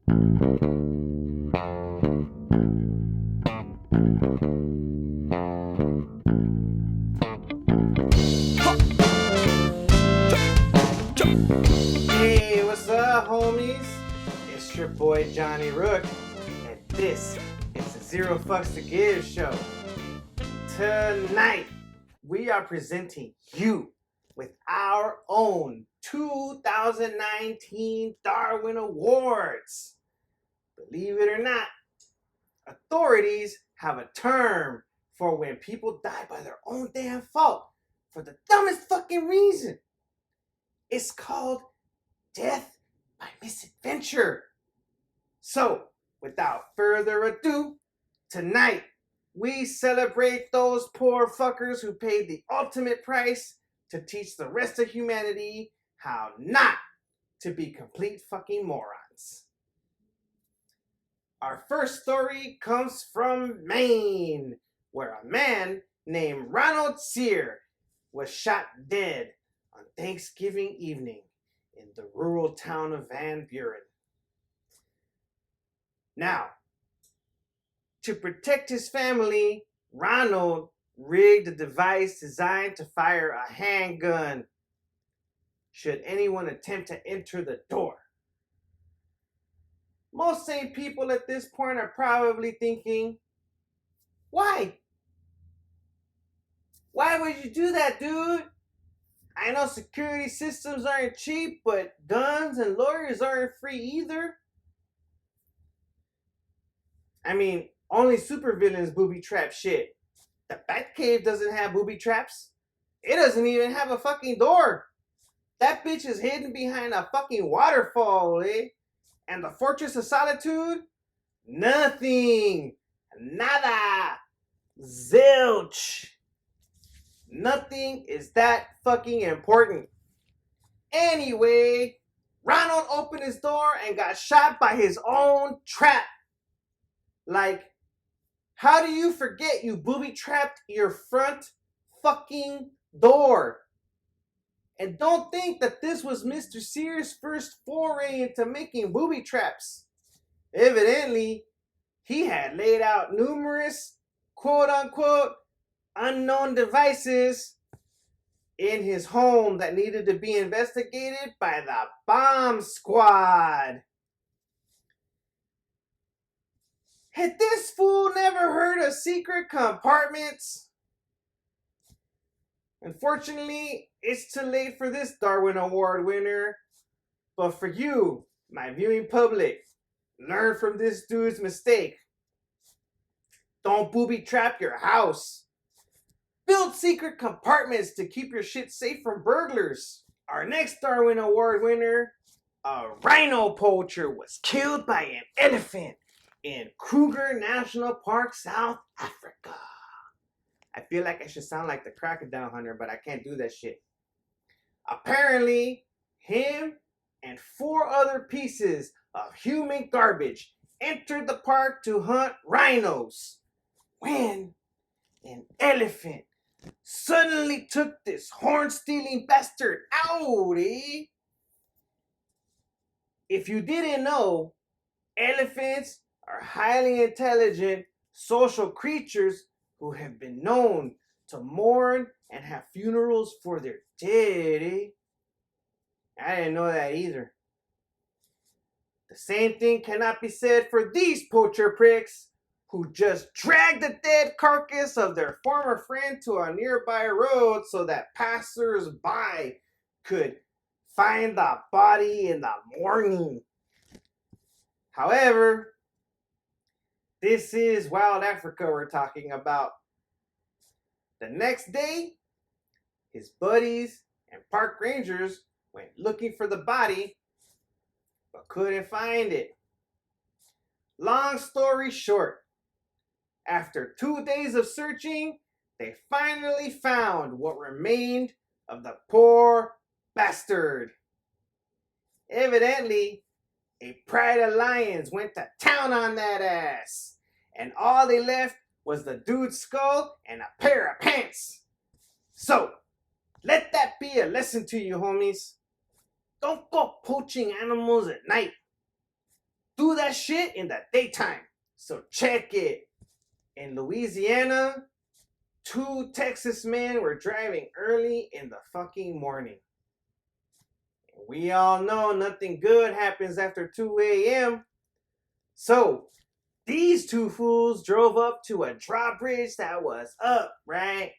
Hey, what's up, homies? It's your boy Johnny Rook, and this is the Zero Fucks to Give show. Tonight, we are presenting you with our own 2019 Darwin Awards. Believe it or not, authorities have a term for when people die by their own damn fault for the dumbest fucking reason. It's called death by misadventure. So, without further ado, tonight we celebrate those poor fuckers who paid the ultimate price to teach the rest of humanity how not to be complete fucking morons. Our first story comes from Maine, where a man named Rhinoceros was shot dead on Thanksgiving evening in the rural town of Van Buren. Now, to protect his family, Ronald rigged a device designed to fire a handgun should anyone attempt to enter the door. Most sane people at this point are probably thinking, why? Why would you do that, dude? I know security systems aren't cheap, but guns and lawyers aren't free either. I mean, only supervillains booby trap shit. The Batcave doesn't have booby traps. It doesn't even have a fucking door. That bitch is hidden behind a fucking waterfall, eh? And the Fortress of Solitude? Nothing. Nada. Zilch. Nothing is that fucking important. Anyway, Ronald opened his door and got shot by his own trap. Like, how do you forget you booby-trapped your front fucking door? And don't think that this was Mr. Sears' first foray into making booby traps. Evidently, he had laid out numerous quote-unquote unknown devices in his home that needed to be investigated by the bomb squad. Had this fool never heard of secret compartments? Unfortunately, it's too late for this Darwin Award winner. But for you, my viewing public, learn from this dude's mistake. Don't booby trap your house. Build secret compartments to keep your shit safe from burglars. Our next Darwin Award winner, a rhino poacher, was killed by an elephant in Kruger National Park, South Africa. I feel like I should sound like the crocodile hunter, but I can't do that shit. Apparently, him and 4 other pieces of human garbage entered the park to hunt rhinos when an elephant suddenly took this horn-stealing bastard out, eh? If you didn't know, elephants are highly intelligent social creatures who have been known to mourn and have funerals for their dead, eh? I didn't know that either. The same thing cannot be said for these poacher pricks who just dragged the dead carcass of their former friend to a nearby road so that passers-by could find the body in the morning. However, this is wild Africa we're talking about. The next day, his buddies and park rangers went looking for the body, but couldn't find it. Long story short, after 2 days of searching, they finally found what remained of the poor bastard. Evidently, a pride of lions went to town on that ass, and all they left was the dude's skull and a pair of pants. So, let that be a lesson to you, homies. Don't go poaching animals at night. Do that that shit in the daytime. So check it. In Louisiana, 2 Texas men were driving early in the fucking morning. We all know nothing good happens after 2 a.m. So these 2 fools drove up to a drawbridge that was up, right?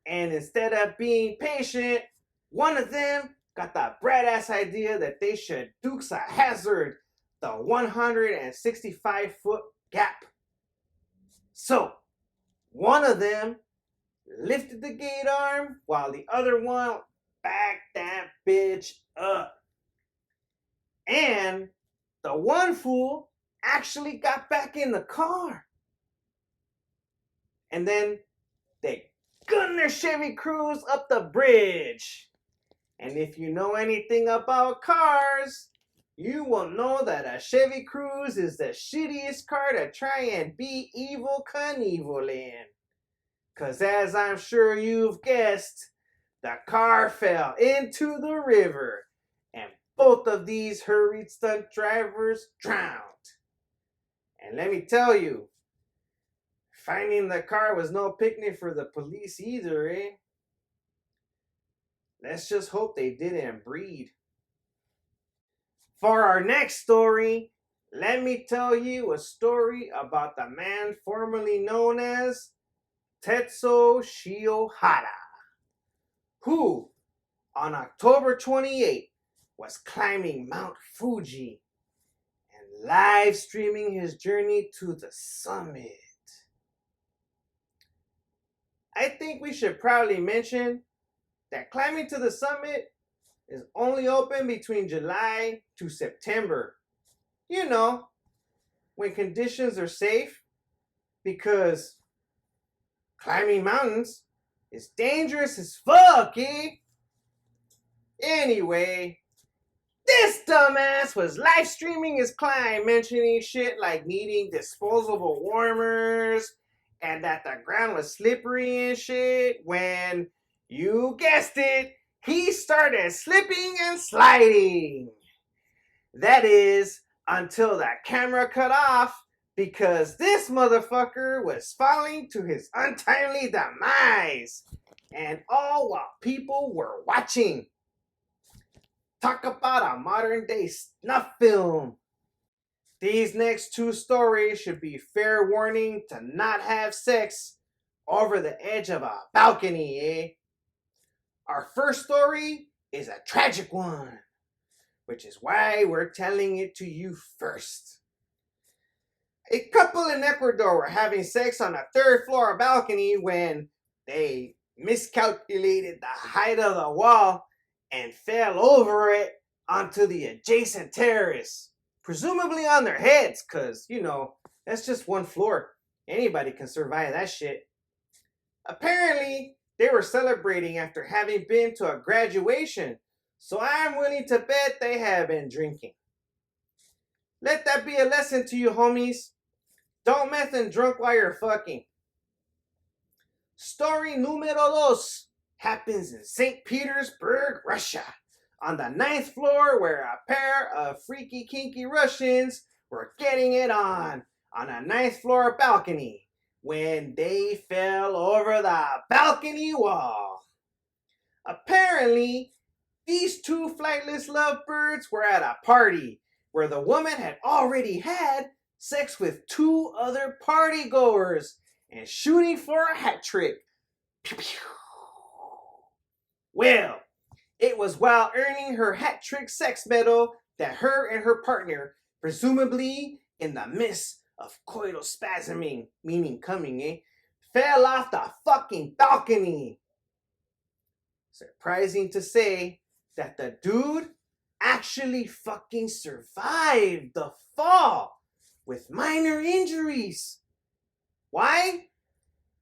And instead of being patient, one of them got the badass idea that they should Dukes a Hazard the 165-foot gap. So one of them lifted the gate arm while the other one backed that bitch up. And the one fool actually got back in the car. And then they gunned their Chevy Cruze up the bridge. And if you know anything about cars, you will know that a Chevy Cruze is the shittiest car to try and be Evel Knievel in. Cause as I'm sure you've guessed, the car fell into the river and both of these hurried stunt drivers drowned. And let me tell you, finding the car was no picnic for the police either, eh? Let's just hope they didn't breed. For our next story, let me tell you a story about the man formerly known as Tetsuo Shiohara, who on October 28th was climbing Mount Fuji and live streaming his journey to the summit. I think we should proudly mention that climbing to the summit is only open between July to September. You know, when conditions are safe, because climbing mountains is dangerous as fuck, eh? Anyway, this dumbass was live streaming his climb, mentioning shit like needing disposable warmers and that the ground was slippery and shit when, you guessed it, he started slipping and sliding. That is, until that camera cut off because this motherfucker was falling to his untimely demise. And all while people were watching. Talk about a modern day snuff film. These next 2 stories should be fair warning to not have sex over the edge of a balcony, eh? Our first story is a tragic one, which is why we're telling it to you first. A couple in Ecuador were having sex on a 3rd floor balcony when they miscalculated the height of the wall and fell over it onto the adjacent terrace, presumably on their heads, because, you know, that's just 1 floor. Anybody can survive that shit. Apparently, they were celebrating after having been to a graduation, so I'm willing to bet they have been drinking. Let that be a lesson to you, homies. Don't meth and drunk while you're fucking. Story numero 2 happens in St. Petersburg, Russia, on the 9th floor where a pair of freaky kinky Russians were getting it on a 9th floor balcony when they fell over the balcony wall. Apparently, these 2 flightless lovebirds were at a party where the woman had already had sex with 2 other partygoers and shooting for a hat trick. Pew, pew. Well, it was while earning her hat trick sex medal that her and her partner, presumably in the midst of coital spasming, meaning coming, fell off the fucking balcony. Surprising to say that the dude actually fucking survived the fall with minor injuries. Why?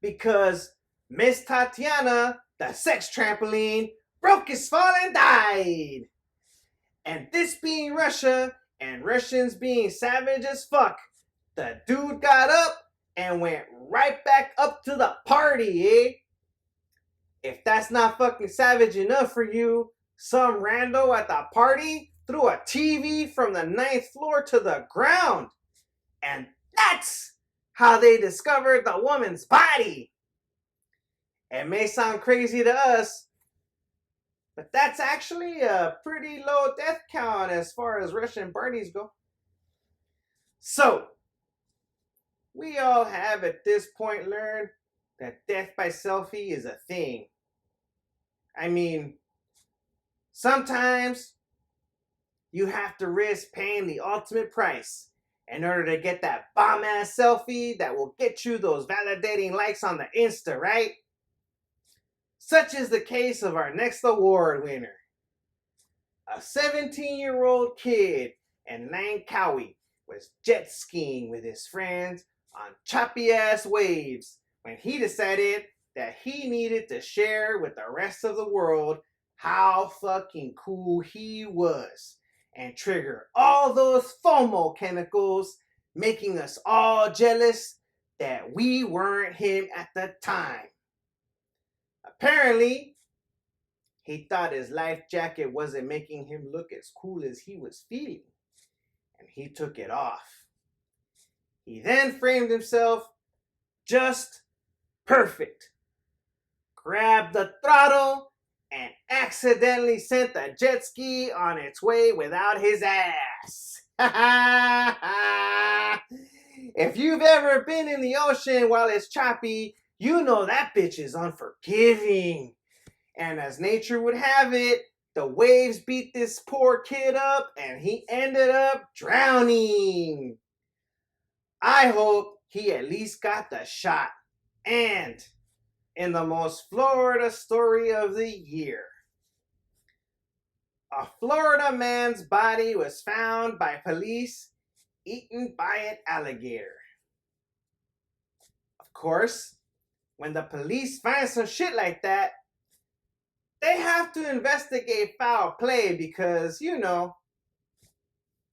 Because Miss Tatiana, the sex trampoline, broke his fall and died. And this being Russia, and Russians being savage as fuck, the dude got up and went right back up to the party, eh? If that's not fucking savage enough for you, some rando at the party threw a TV from the 9th floor to the ground. And that's how they discovered the woman's body. It may sound crazy to us, but that's actually a pretty low death count as far as Russian Barneys go. So, we all have at this point learned that death by selfie is a thing. I mean, sometimes you have to risk paying the ultimate price in order to get that bomb-ass selfie that will get you those validating likes on the Insta, right? Such is the case of our next award winner. A 17-year-old kid in Langkawi was jet skiing with his friends on choppy-ass waves when he decided that he needed to share with the rest of the world how fucking cool he was and trigger all those FOMO chemicals, making us all jealous that we weren't him at the time. Apparently, he thought his life jacket wasn't making him look as cool as he was feeling, and he took it off. He then framed himself just perfect, grabbed the throttle, and accidentally sent the jet ski on its way without his ass. If you've ever been in the ocean while it's choppy, you know that bitch is unforgiving. And as nature would have it, the waves beat this poor kid up and he ended up drowning. I hope he at least got the shot. And in the most Florida story of the year, a Florida man's body was found by police eaten by an alligator. Of course, when the police find some shit like that, they have to investigate foul play because, you know,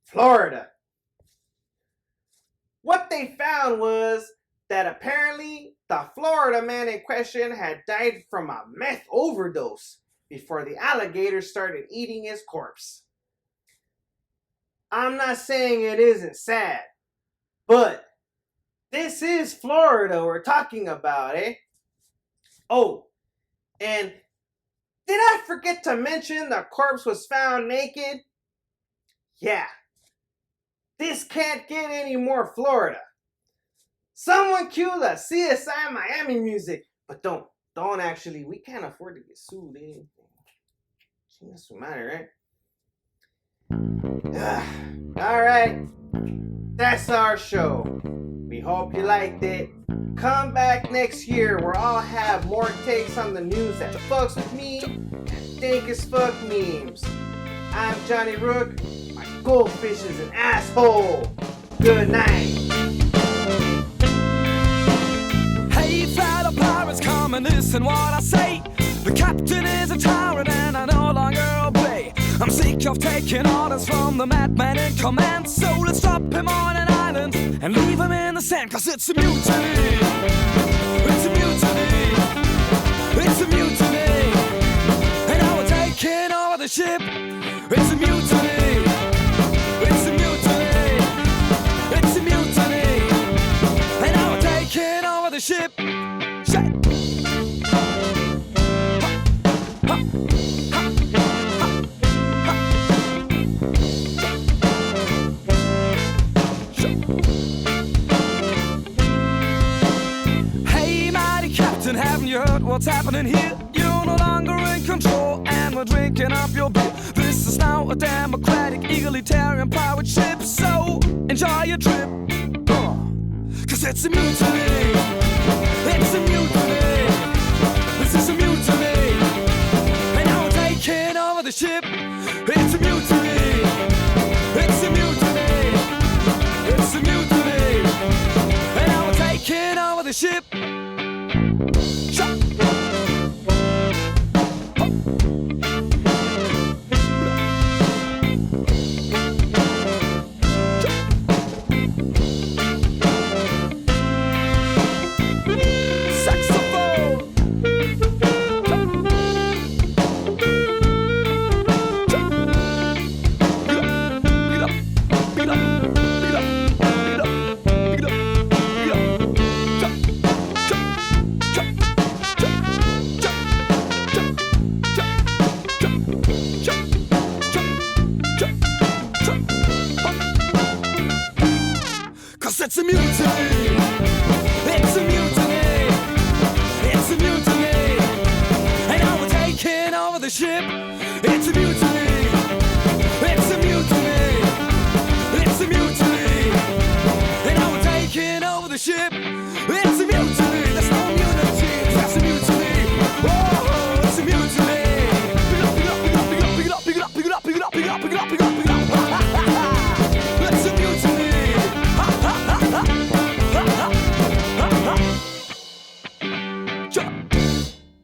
Florida. What they found was that apparently the Florida man in question had died from a meth overdose before the alligator started eating his corpse. I'm not saying it isn't sad, but this is Florida we're talking about, eh? Oh, and did I forget to mention the corpse was found naked? Yeah. This can't get any more Florida. Someone cue the CSI Miami music. But don't actually. We can't afford to get sued, eh? That's the matter, right? Alright. That's our show. We hope you liked it. Come back next year where I'll have more takes on the news that fucks with me and think as fuck memes. I'm Johnny Rook. My goldfish is an asshole. Good night. Hey, fellow pirates, come and listen what I say. The captain is a tyrant and I no longer obey. I'm sick of taking orders from the madman in command. So let's drop him on an island and leave him in the sand. Cause it's a mutiny. It's a mutiny. It's a mutiny. And now we're taking over the ship. It's a mutiny. It's a mutiny. It's a mutiny. And now we're taking over the ship. Shit. Haven't you heard what's happening here? You're no longer in control and we're drinking up your beer. This is now a democratic, egalitarian pirate ship. So enjoy your trip, cause it's a mutiny. It's a mutiny. This is a mutiny. And now we're taking over the ship. It's a mutiny. It's a mutiny. It's a mutiny. And now we're taking over the ship. mutate.